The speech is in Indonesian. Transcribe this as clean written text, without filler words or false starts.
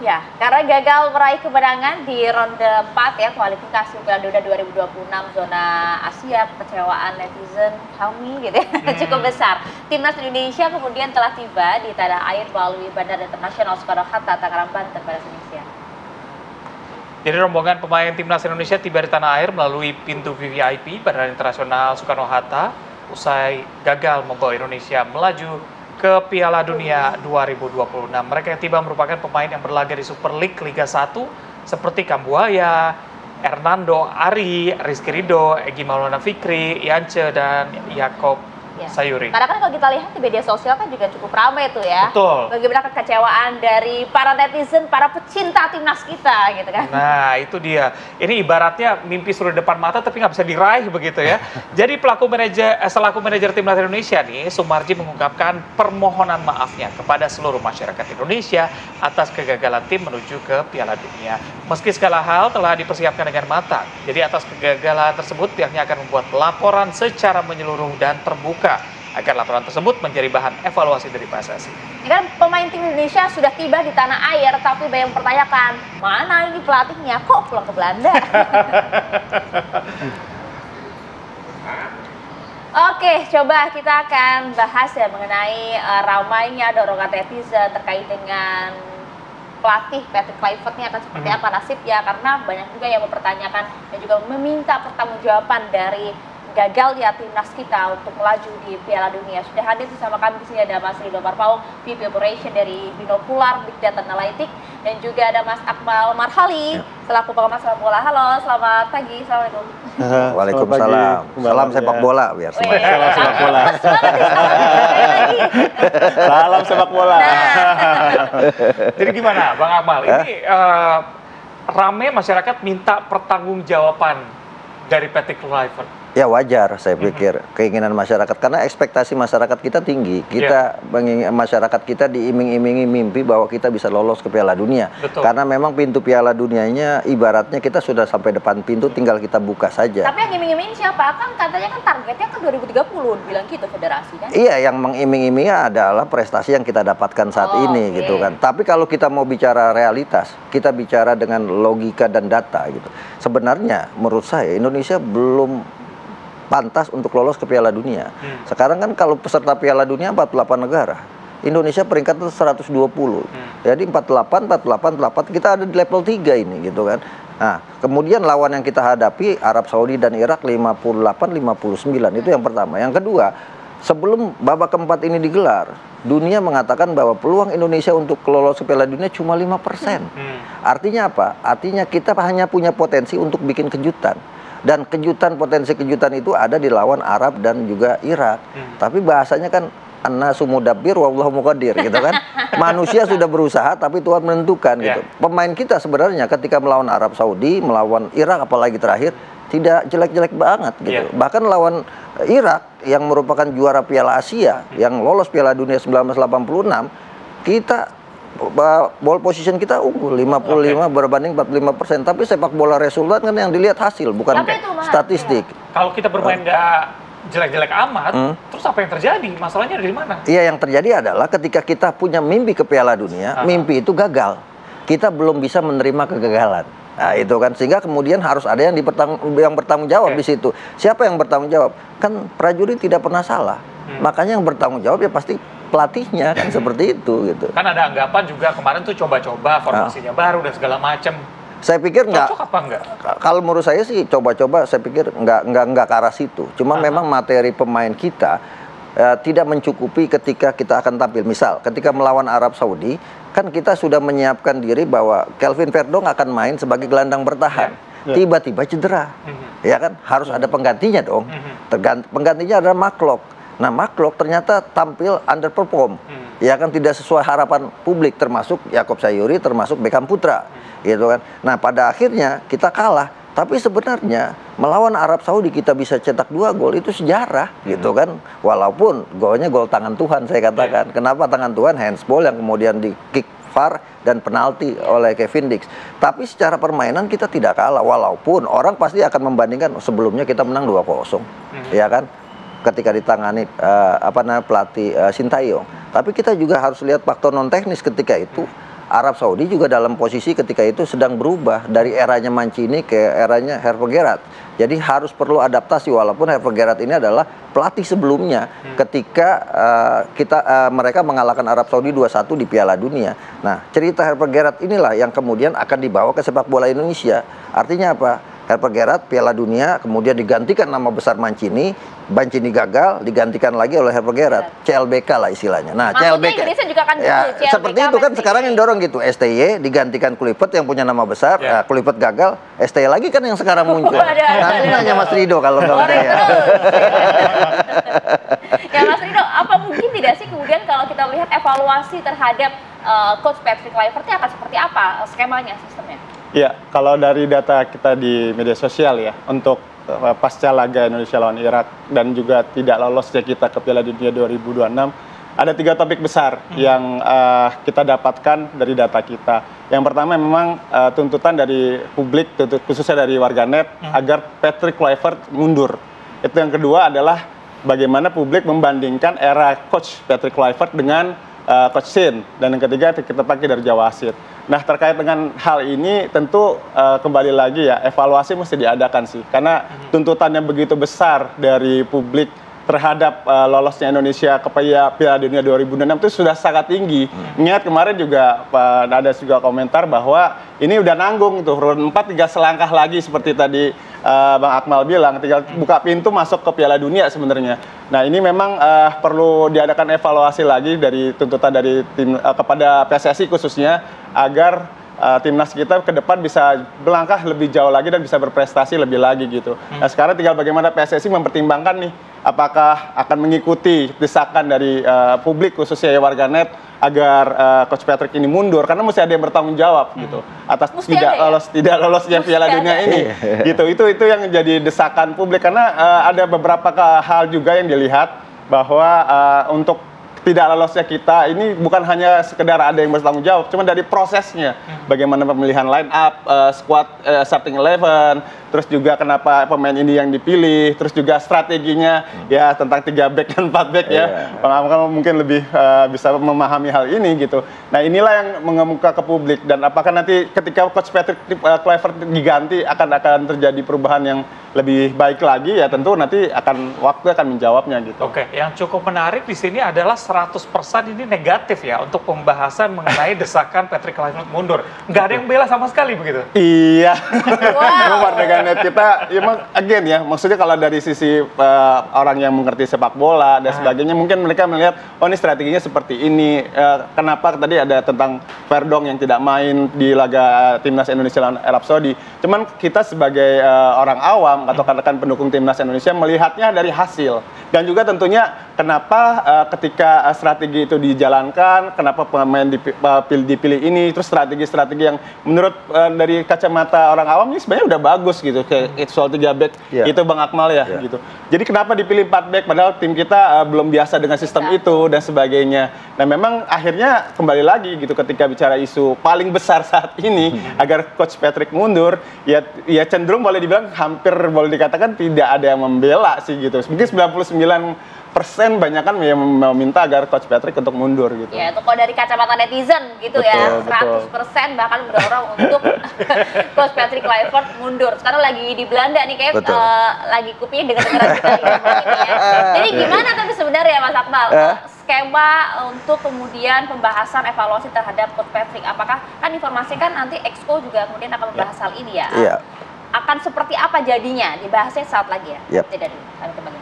Ya, karena gagal meraih kemenangan di ronde 4 ya kualifikasi Piala Dunia 2026 zona Asia, kekecewaan netizen kami gitu ya cukup besar. Timnas Indonesia kemudian telah tiba di tanah air melalui Bandara Internasional Soekarno-Hatta, Tangerang, Banten pada Senin siang. Jadi rombongan pemain Timnas Indonesia tiba di tanah air melalui pintu VVIP Bandara Internasional Soekarno-Hatta usai gagal membawa Indonesia melaju ke Piala Dunia 2026. Mereka yang tiba merupakan pemain yang berlaga di Super League Liga 1 seperti Kambuaya, Hernando Ari, Rizky Ridho, Egy Maulana Fikri, Yance, dan Yakob Sayuri. Karena kan kalau kita lihat di media sosial kan juga cukup ramai tuh ya. Betul. Bagaimana kekecewaan dari para netizen, para pecinta timnas kita gitu kan. Nah itu dia. Ini ibaratnya mimpi sudah depan mata tapi nggak bisa diraih begitu ya. Jadi selaku manajer timnas Indonesia nih, Sumarji mengungkapkan permohonan maafnya kepada seluruh masyarakat Indonesia atas kegagalan tim menuju ke Piala Dunia. Meski segala hal telah dipersiapkan dengan matang. Jadi atas kegagalan tersebut pihaknya akan membuat laporan secara menyeluruh dan terbuka agar laporan tersebut menjadi bahan evaluasi dari PSSI. Ini kan pemain tim Indonesia sudah tiba di tanah air, tapi banyak mempertanyakan, mana ini pelatihnya, kok pulang ke Belanda? Oke, coba kita akan bahas ya mengenai ramainya dorongan netizen terkait dengan pelatih Patrick Kluivert ini akan seperti apa nasibnya, karena banyak juga yang mempertanyakan dan juga meminta pertanggungjawaban dari gagalnya timnas kita untuk melaju di Piala Dunia. Sudah hadir bersama kami di sini ada Mas Rido Marpaung, VP Operation dari Binokular Big Data Analytics, dan juga ada Mas Akmal Marhali selaku pengamat sepak bola. Halo, selamat pagi. Assalamualaikum. Waalaikumsalam. Salam sepak bola biar semua. Salam sepak bola. Salam sepak bola. Jadi gimana, Bang Akmal? Ini rame masyarakat minta pertanggungjawaban dari Patrick Kluivert. Ya wajar saya pikir keinginan masyarakat, karena ekspektasi masyarakat kita tinggi. Kita masyarakat kita diiming-imingi mimpi bahwa kita bisa lolos ke Piala Dunia. Betul. Karena memang pintu Piala Dunianya ibaratnya kita sudah sampai depan pintu, tinggal kita buka saja. Tapi yang iming-iming siapa? Kan katanya kan targetnya kan 2030, bilang gitu federasi kan? Iya, yang mengiming-imingi adalah prestasi yang kita dapatkan saat ini gitu kan. Tapi kalau kita mau bicara realitas, kita bicara dengan logika dan data gitu. Sebenarnya menurut saya Indonesia belum pantas untuk lolos ke Piala Dunia. Sekarang kan kalau peserta Piala Dunia 48 negara. Indonesia peringkat 120. Jadi 48, 48, kita ada di level 3 ini gitu kan. Nah, kemudian lawan yang kita hadapi Arab Saudi dan Irak 58, 59. Itu yang pertama. Yang kedua, sebelum babak keempat ini digelar, dunia mengatakan bahwa peluang Indonesia untuk lolos ke Piala Dunia cuma 5%. Artinya apa? Artinya kita hanya punya potensi untuk bikin kejutan. Dan potensi kejutan itu ada di lawan Arab dan juga Irak. Tapi bahasanya kan annasu mudabbir wallahu muqaddir gitu kan. Manusia sudah berusaha tapi Tuhan menentukan gitu. Pemain kita sebenarnya ketika melawan Arab Saudi, melawan Irak apalagi terakhir tidak jelek-jelek banget gitu. Bahkan lawan Irak yang merupakan juara Piala Asia yang lolos Piala Dunia 1986, kita ball position kita unggul 55 berbanding 45%. Tapi sepak bola resultan kan yang dilihat hasil, bukan statistik. Kalau kita bermain nggak jelek-jelek amat, terus apa yang terjadi? Masalahnya dari mana? Iya, yang terjadi adalah ketika kita punya mimpi ke Piala Dunia, mimpi itu gagal. Kita belum bisa menerima kegagalan. Nah, itu kan, sehingga kemudian harus ada yang bertanggung jawab di situ. Siapa yang bertanggung jawab? Kan prajurit tidak pernah salah. Makanya yang bertanggung jawab ya pasti pelatihnya kan seperti itu gitu. Kan ada anggapan juga kemarin tuh coba-coba formasinya baru dan segala macam. Saya pikir nggak. Cocok apa enggak? Kalau menurut saya sih coba-coba, saya pikir nggak ke arah situ. Cuma memang materi pemain kita tidak mencukupi ketika kita akan tampil. Misal ketika melawan Arab Saudi, kan kita sudah menyiapkan diri bahwa Kelvin Verdong akan main sebagai gelandang bertahan. Tiba-tiba cedera, ya kan harus ada penggantinya dong. Penggantinya adalah Mark. Nah, Mark ternyata tampil underperform, ya kan tidak sesuai harapan publik, termasuk Yakob Sayuri, termasuk Beckham Putra, gitu kan. Nah, pada akhirnya kita kalah. Tapi sebenarnya melawan Arab Saudi kita bisa cetak 2 gol itu sejarah, gitu kan. Walaupun golnya gol tangan Tuhan saya katakan. Kenapa tangan Tuhan? Handsball yang kemudian di kick VAR dan penalti oleh Kevin Dix. Tapi secara permainan kita tidak kalah, walaupun orang pasti akan membandingkan sebelumnya kita menang 2-0, ya kan. Ketika ditangani pelatih Sintayong. Tapi kita juga harus lihat faktor non teknis ketika itu. Arab Saudi juga dalam posisi ketika itu sedang berubah dari eranya Mancini ke eranya Hervé Gerrard. Jadi harus perlu adaptasi, walaupun Hervé Gerrard ini adalah pelatih sebelumnya ketika mereka mengalahkan Arab Saudi 2-1 di Piala Dunia. Nah, cerita Hervé Gerrard inilah yang kemudian akan dibawa ke sepak bola Indonesia. Artinya apa? Hervé Gerrard Piala Dunia kemudian digantikan nama besar Mancini gagal, digantikan lagi oleh Hervé Gerrard, CLBK lah istilahnya. Nah, Maksudnya CLBK Indonesia juga akan ya, gitu, CLBK seperti itu kan sekarang yang dorong gitu. STY digantikan Kluivert yang punya nama besar, Kluivert gagal, STY lagi kan yang sekarang muncul. Nanti nanya Mas Rido kalau nggak percaya. Ya Mas Rido, apa mungkin tidak sih kemudian kalau kita lihat evaluasi terhadap Coach Patrick Kluivert akan seperti apa skemanya, sistemnya? Ya, kalau dari data kita di media sosial ya, untuk pasca laga Indonesia lawan Irak dan juga tidak lolosnya kita ke Piala Dunia 2026, ada 3 topik besar yang kita dapatkan dari data kita. Yang pertama memang tuntutan dari publik, khususnya dari warganet, agar Patrick Kluivert mundur. Itu yang kedua adalah bagaimana publik membandingkan era Coach Patrick Kluivert dengan Coach Shin, dan yang ketiga kita pakai dari Jawa Wasit. Nah, terkait dengan hal ini tentu kembali lagi ya, evaluasi mesti diadakan sih, karena tuntutannya begitu besar dari publik terhadap lolosnya Indonesia ke Piala Dunia 2026 itu sudah sangat tinggi. Ingat kemarin juga ada juga komentar bahwa ini udah nanggung tuh, round 4 tinggal selangkah lagi seperti tadi Bang Akmal bilang, tinggal buka pintu masuk ke Piala Dunia sebenarnya. Nah, ini memang perlu diadakan evaluasi lagi dari tuntutan dari tim kepada PSSI khususnya, agar timnas kita ke depan bisa melangkah lebih jauh lagi dan bisa berprestasi lebih lagi gitu. Nah, sekarang tinggal bagaimana PSSI mempertimbangkan nih, apakah akan mengikuti desakan dari publik khususnya warganet agar Coach Patrick ini mundur, karena mesti ada yang bertanggung jawab gitu atas tidak lolosnya Piala Dunia ini gitu. Itu yang jadi desakan publik, karena ada beberapa hal juga yang dilihat bahwa untuk tidak lolosnya kita ini bukan hanya sekedar ada yang bertanggung jawab, cuma dari prosesnya, bagaimana pemilihan line up, squad starting 11, terus juga kenapa pemain ini yang dipilih, terus juga strateginya ya tentang 3 back dan 4 back ya. Bang Akmal mungkin lebih bisa memahami hal ini gitu. Nah, inilah yang mengemuka ke publik, dan apakah nanti ketika Coach Patrick Kluivert diganti akan terjadi perubahan yang lebih baik lagi, ya tentu nanti waktu akan menjawabnya gitu. Oke, yang cukup menarik di sini adalah 100% ini negatif ya untuk pembahasan mengenai desakan Patrick Kluivert mundur. Nggak ada yang bela sama sekali begitu? Iya. Wow. Warganet kita, emang again ya, maksudnya kalau dari sisi orang yang mengerti sepak bola dan sebagainya, mungkin mereka melihat, oh ini strateginya seperti ini. Kenapa tadi ada tentang Verdong yang tidak main di laga timnas Indonesia lawan Arab Saudi. Cuman kita sebagai orang awam atau rekan-rekan pendukung timnas Indonesia melihatnya dari hasil, dan juga tentunya kenapa ketika strategi itu dijalankan, kenapa pemain dipilih ini, terus strategi-strategi yang menurut dari kacamata orang awam ini sebenarnya udah bagus gitu, kayak soal 3 back itu Bang Akmal ya gitu. Jadi kenapa dipilih 4 back padahal tim kita belum biasa dengan sistem itu dan sebagainya. Nah, memang akhirnya kembali lagi gitu, ketika bicara isu paling besar saat ini agar Coach Patrick mundur, ya cenderung boleh dibilang hampir boleh dikatakan tidak ada yang membela sih gitu. Mungkin 99% banyak kan yang meminta agar Coach Patrick untuk mundur gitu. Ya, itu kalau dari kacamata netizen gitu ya, 100% bahkan mendorong untuk Coach Patrick Kluivert mundur. Sekarang lagi di Belanda nih, kayak lagi kupingnya dengar-dengar kita ya. Jadi gimana tapi sebenarnya Mas Akmal, skema untuk kemudian pembahasan evaluasi terhadap Coach Patrick? Apakah kan informasi kan nanti Exco juga kemudian akan membahas hal ini ya? Akan seperti apa jadinya? Dibahasnya saat lagi ya. Tidak dulu, kami kembali.